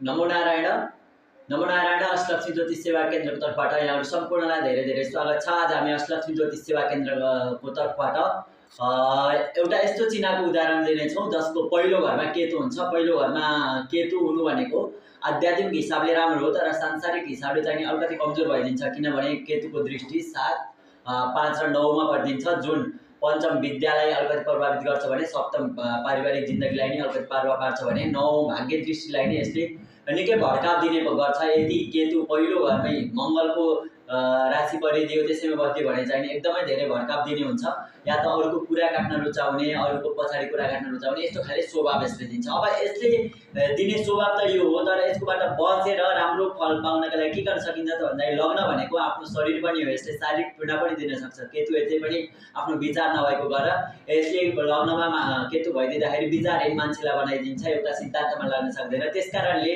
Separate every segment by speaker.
Speaker 1: नमो नारायण। नमो नारायण। अष्टलक्ष्मी ज्योतिष सेवा केन्द्रको तर्फबाट यहाँहरू सम्पूर्णलाई धेरै धेरै स्वागत छ। आज हामी अष्टलक्ष्मी ज्योतिष सेवा केन्द्रको तर्फबाट एउटा यस्तो चिनाको उदाहरण लिनेछौँ जसको पहिलो घरमा केतु हुन्छ। पहिलो घरमा केतु हुनु भनेको आध्यात्मिक हिसाबले राम्रो हो, तर सांसारिक हिसाबले चाहिँ अलिकति कमजोर भइदिन्छ, किनभने केतुको दृष्टि 7, 5 र 9 मा पर्दिन्छ, जुन पञ्चम विद्यालाई अलिकति प्रभावित गर्छ भने सप्तम पारिवारिक जिन्दगीलाई नै अलिकति प्रभाव पार्छ भने 9 भाग्य दृष्टिलाई नै यसले निकै भड्काव दिने गर्छ। यदि केतु पहिलो घरमै मङ्गलको राशि परिदियो, त्यसैमा बस्दियो भने चाहिँ एकदमै धेरै भड्काव दिने हुन्छ। या त अरूको कुरा काट्न रुचाउने, अरूको पछाडि कुरा काट्न रुचाउने, यस्तो खाले स्वभाव यसले दिन्छ। अब यसले दिने स्वभाव त यो हो, तर यसकोबाट बचेर राम्रो फल पाउनका लागि के गर्न सकिन्छ त भन्दा लग्न भनेको आफ्नो शरीर पनि हो। यसले शारीरिक पीडा पनि दिन सक्छ। केतु यसले पनि आफ्नो विचार नभएको गरेर यसले लग्नमा केतु भइदिँदाखेरि विचारहीन मान्छेलाई बनाइदिन्छ, एउटा सिद्धान्तमा लाग्न सक्दैन। त्यसकारणले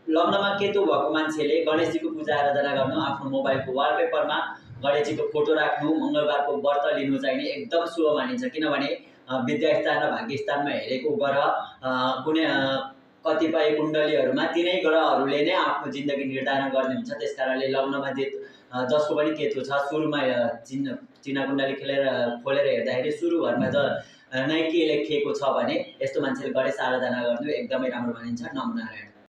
Speaker 1: लग्नमा केतु भएको मान्छेले गणेशजीको पूजा आराधना गर्नु, आफ्नो मोबाइलको वालपेपरमा गणेशजीको फोटो राख्नु, मङ्गलबारको व्रत लिनु चाहिँ एकदम शुभ मानिन्छ। किनभने विद्यास्थान र भाग्यस्थानमा हेरेको ग्रह कुनै कतिपय कुण्डलीहरूमा तिनै ग्रहहरूले नै आफ्नो जिन्दगी निर्धारण गर्ने हुन्छ। त्यसकारणले लग्नमा जसको पनि केतु छ, सुरुमा चिना कुण्डली खोलेर हेर्दाखेरि सुरु घरमा नै के लेखिएको छ भने यस्तो मान्छेले गणेश आराधना गर्नु एकदमै राम्रो मानिन्छ। नमो नारायण।